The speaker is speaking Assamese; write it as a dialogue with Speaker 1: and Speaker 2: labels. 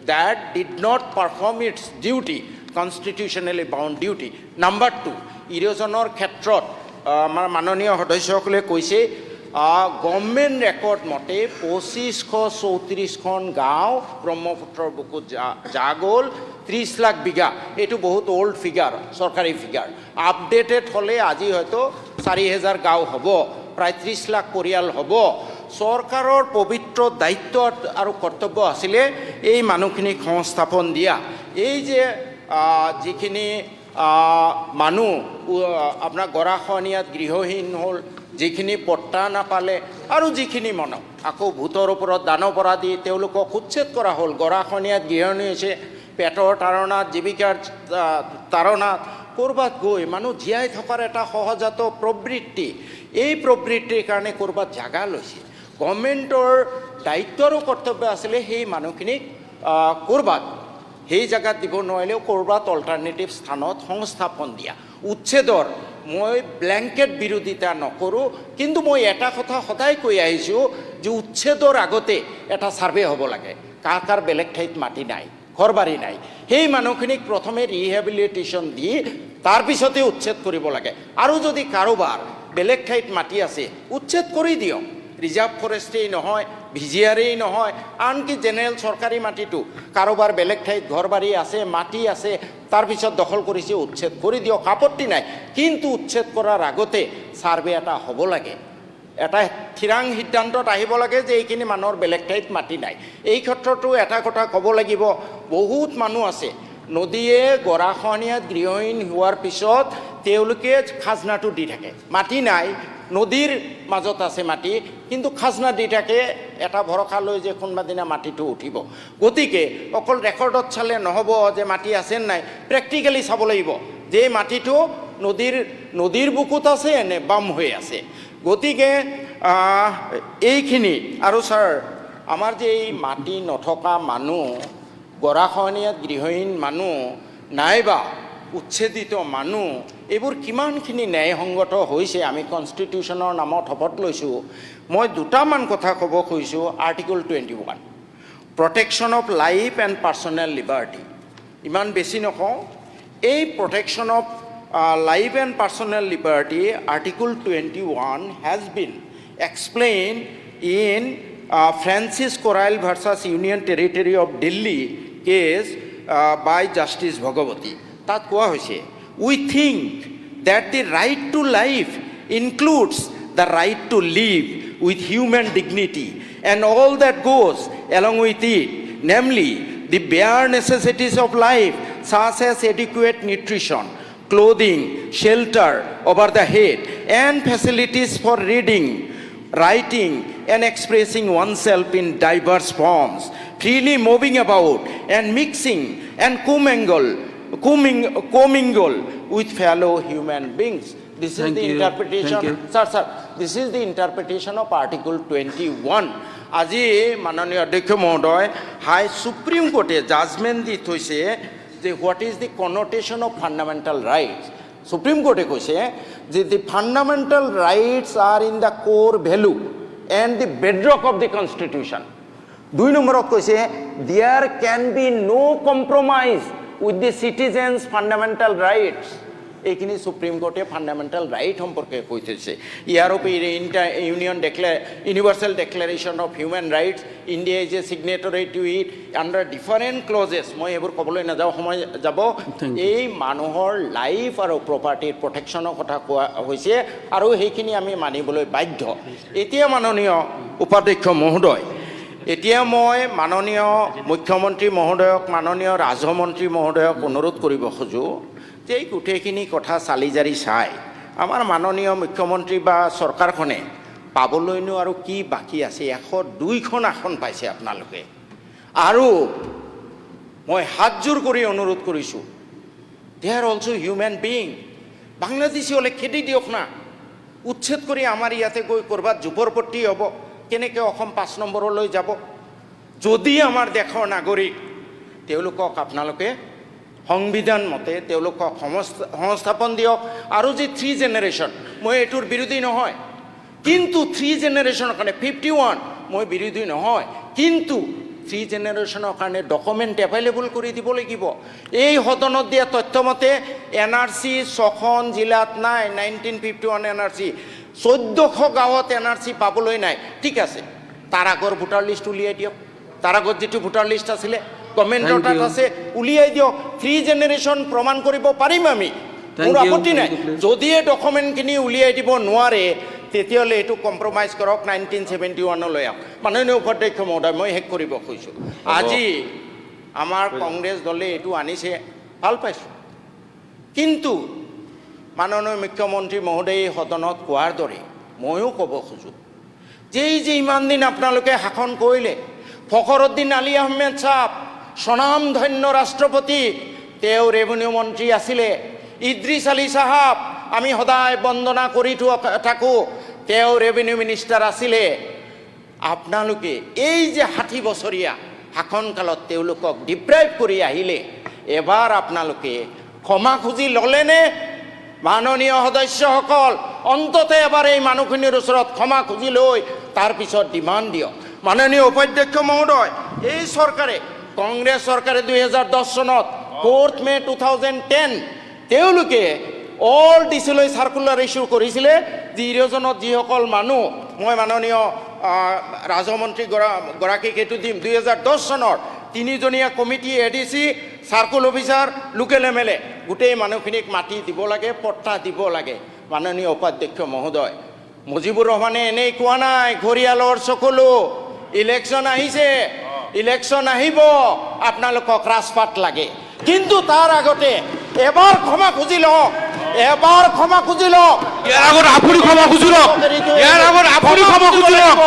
Speaker 1: that did not perform its duty, constitutionally bound duty. Number 2, erosionor ক্ষেত্ৰত আমাৰ মাননীয় সদস্যসকলে কৈছে গভৰ্ণমেণ্ট ৰেকৰ্ড মতে 2534খন গাঁও ব্ৰহ্মপুত্ৰৰ বুকুত যা গ'ল, 30 লাখ বিঘা। এইটো বহুত অল্ড ফিগাৰ, চৰকাৰী ফিগাৰ। আপডেটেড হ'লে আজি হয়তো 4000 গাঁও হ'ব, প্ৰায় 30 লাখ পৰিয়াল হ'ব। চৰকাৰৰ পবিত্ৰ দায়িত্ব আৰু কৰ্তব্য আছিলে এই মানুহখিনিক সংস্থাপন দিয়া। এই যে যিখিনি মানুহ আপোনাৰ গৰাখহনীয়াত গৃহহীন হ'ল, যিখিনি পট্টা নাপালে, আৰু যিখিনি মানুহ আকৌ ভূতৰ ওপৰত দানপৰা দি তেওঁলোকক উচ্ছেদ কৰা হ'ল। গৰাখহনীয়াত গৃহহীন হৈছে, পেটৰ তাৰণাত, জীৱিকাৰ তাৰণাত ক'ৰবাত গৈ মানুহ জীয়াই থকাৰ এটা সহজাত প্ৰবৃত্তি। এই প্ৰবৃত্তিৰ কাৰণে ক'ৰবাত জাগা লৈছে। গভৰ্ণমেণ্টৰ দায়িত্ব আৰু কৰ্তব্য আছিলে সেই মানুহখিনিক ক'ৰবাত সেই জেগাত দিব নোৱাৰিলেও ক'ৰবাত অল্টাৰনেটিভ স্থানত সংস্থাপন দিয়া। উচ্ছেদৰ মই ব্লেংকেট বিৰোধিতা নকৰোঁ, কিন্তু মই এটা কথা সদায় কৈ আহিছোঁ যে উচ্ছেদৰ আগতে এটা ছাৰ্ভে হ'ব লাগে। কাৰ কাৰ বেলেগ ঠাইত মাটি নাই, ঘৰ বাৰী নাই, সেই মানুহখিনিক প্ৰথমে ৰিহেবিলিটেশ্যন দি তাৰপিছতে উচ্ছেদ কৰিব লাগে। আৰু যদি কাৰোবাৰ বেলেগ ঠাইত মাটি আছে উচ্ছেদ কৰি দিয়ক। ৰিজাৰ্ভ ফৰেষ্টেই নহয়, ভিজিআৰেই নহয়, আনকি জেনেৰেল চৰকাৰী মাটিটো কাৰোবাৰ বেলেগ ঠাইত ঘৰ বাৰী আছে, মাটি আছে, তাৰপিছত দখল কৰিছে, উচ্ছেদ কৰি দিয়ক, আপত্তি নাই। কিন্তু উচ্ছেদ কৰাৰ আগতে ছাৰ্ভে এটা হ'ব লাগে, এটা থিৰাং সিদ্ধান্তত আহিব লাগে যে এইখিনি মানুহৰ বেলেগ ঠাইত মাটি নাই। এই ক্ষেত্ৰতো এটা কথা ক'ব লাগিব, বহুত মানুহ আছে নদীয়ে গৰাখহনীয়াত গৃহহীন হোৱাৰ পিছত তেওঁলোকে খাজনাটো দি থাকে। মাটি নাই, নদীৰ মাজত আছে মাটি, কিন্তু খাজনা দি থাকে এটা ভৰসা লৈ যে কোনোবা দিনা মাটিটো উঠিব। গতিকে অকল ৰেকৰ্ডত চালে নহ'ব যে মাটি আছে নাই, প্ৰেক্টিকেলি চাব লাগিব যে মাটিটো নদীৰ বুকুত আছে নে বাম হৈ আছে। গতিকে এইখিনি। আৰু ছাৰ, আমাৰ যে এই মাটি নথকা মানুহ, গৰাখহনীয়াত গৃহহীন মানুহ, নাইবা উচ্ছেদিত মানুহ, এইবোৰ কিমানখিনি ন্যায়সংগত হৈছে আমি কনষ্টিটিউশ্যনৰ নামত শপত লৈছোঁ। মই দুটামান কথা ক'ব খুজিছোঁ। Article 21, protection of life and personal liberty. ইমান বেছি নকওঁ। এই protection of life and personal liberty, article 21 has been explain in Francis Coralie versus Union Territory of Delhi case by Justice Bhagwati. তাত কোৱা হৈছে, we think that the right to life includes the right to live with human dignity and all that goes along with it, namely the bare necessities of life such as adequate nutrition, clothing, shelter over the head, and facilities for reading, writing, and expressing oneself in diverse forms, freely moving about and mixing and commingle with fellow human beings. This is the interpretation. Sir, this is the interpretation of Article 21. আজি মাননীয় অধ্যক্ষ মহোদয়, হাই সুপ্ৰিম কোৰ্টে জাজমেণ্ট দি থৈছে যে what is the contention of fundamental rights. Supreme কোৰ্টে কৈছে যে the fundamental rights are in the core value and the bedrock of the constitution. 2 নম্বৰত কৈছে there can be no' compromise with the citizens' fundamental rights. এইখিনি সুপ্ৰিম কোৰ্টে ফাণ্ডামেণ্টেল ৰাইট সম্পৰ্কে কৈ থৈছে। ইয়াৰ উপৰি universal declaration of human rights, India is a signatory to it under different clauses. মই এইবোৰ ক'বলৈ নাযাওঁ, সময় যাব। এই মানুহৰ লাইফ আৰু প্ৰপাৰ্টিৰ প্ৰটেকশ্যনৰ কথা কোৱা হৈছে, আৰু সেইখিনি আমি মানিবলৈ বাধ্য। এতিয়া মাননীয় উপাধ্যক্ষ মহোদয়, এতিয়া মই মাননীয় মুখ্যমন্ত্ৰী মহোদয়ক, মাননীয় ৰাজমন্ত্ৰী মহোদয়ক অনুৰোধ কৰিব খোজোঁ যে এই গোটেইখিনি কথা চালি জাৰি চাই আমাৰ মাননীয় মুখ্যমন্ত্ৰী বা চৰকাৰখনে পাবলৈনো আৰু কি বাকী আছে। 102খন আসন পাইছে আপোনালোকে, আৰু মই হাতযোৰ কৰি অনুৰোধ কৰিছোঁ, they are also' human being. Bangladeshi হ'লে খেদি দিয়ক না, উচ্ছেদ কৰি আমাৰ ইয়াতে গৈ ক'ৰবাত ঝোপৰপট্টি হ'ব। কেনেকৈ অসম 5 নম্বৰলৈ যাব? যদি আমাৰ দেশৰ নাগৰিক, তেওঁলোকক আপোনালোকে সংবিধান মতে তেওঁলোকক সংস্থাপন দিয়ক। আৰু যে 3 জেনেৰেশ্যন, মই এইটোৰ বিৰোধী নহয়, কিন্তু 3 জেনেৰেশ্যনৰ কাৰণে 51 মই বিৰোধী নহয়, কিন্তু থ্ৰী জেনেৰেশ্যনৰ কাৰণে ডকুমেণ্ট এভেইলেবল কৰি দিব লাগিব। এই সদনত দিয়া তথ্য মতে NRC 6খন জিলাত নাই, 1951 NRC 1400 গাঁৱত NRC পাবলৈ নাই। ঠিক আছে, তাৰ আগৰ ভোটাৰ লিষ্ট উলিয়াই দিয়ক, তাৰ আগত যিটো ভোটাৰ লিষ্ট আছিলে গভৰ্ণমেণ্টৰ তাত আছে, উলিয়াই দিয়ক। থ্ৰী জেনেৰেশ্যন প্ৰমাণ কৰিব পাৰিম আমি, মোৰ আপত্তি নাই। যদিহে ডকুমেণ্টখিনি উলিয়াই দিব নোৱাৰে তেতিয়াহ'লে এইটো কম্প্ৰমাইজ কৰক, 1971লৈ আহক। মাননীয় উপাধ্যক্ষ মহোদয়, মই শেষ কৰিব খুজিছোঁ। আজি আমাৰ কংগ্ৰেছ দলে এইটো আনিছে, ভাল পাইছোঁ, কিন্তু মাননীয় মুখ্যমন্ত্ৰী মহোদয়ে সদনত কোৱাৰ দৰে ময়ো ক'ব খোজোঁ যে এই যে ইমান দিন আপোনালোকে শাসন কৰিলে, ফখৰুদ্দিন আলী আহমেদ চাহাব স্বনামধন্য ৰাষ্ট্ৰপতি, তেওঁ ৰেভিনিউ মন্ত্ৰী আছিলে। ইদ্ৰিছ আলী চাহাব আমি সদায় বন্দনা কৰি থাকোঁ, তেওঁ ৰেভিনিউ মিনিষ্টাৰ আছিলে। আপোনালোকে এই যে 60 বছৰীয়া শাসনকালত তেওঁলোকক ডিপ্ৰাইভ কৰি আহিলে, এবাৰ আপোনালোকে ক্ষমা খুজি ল'লেনে? মাননীয় সদস্যসকল, অন্ততঃ এবাৰ এই মানুহখিনিৰ ওচৰত ক্ষমা খুজি লৈ তাৰপিছত ডিমাণ্ড দিয়ক। মাননীয় উপাধ্যক্ষ মহোদয়, এই চৰকাৰে, কংগ্ৰেছ চৰকাৰে 2010 চনত 4 মে 2010 তেওঁলোকে অল ডিচিলৈ চাৰ্কুলাৰ ইছ্যু কৰিছিলে, যি ইৰ'জনত যিসকল মানুহ, মই মাননীয় ৰাজমন্ত্ৰীগৰাকীক এইটো দিম, 2010 চনৰ 3জনীয়া committee, ADC, circle officer, local MLA, গোটেই মানুহখিনিক মাতি দিব লাগে, পট্টা দিব লাগে। মাননীয় উপাধ্যক্ষ মহোদয়, মুজিবুৰ ৰহমানে এনেই কোৱা নাই ঘৰিয়ালৰ চকুলো, ইলেকশ্যন আহিছে, ইলেকশ্যন আহিব, আপোনালোকক ৰাজপাট লাগে। কিন্তু তাৰ আগতে এবাৰ ক্ষমা খুজি লওক, এবাৰ ক্ষমা খুজি লওক।
Speaker 2: ইয়াৰ আগত আপুনি ক্ষমা খুজি লওক, ইয়াৰ আগত আপুনি ক্ষমা খুজি লওক।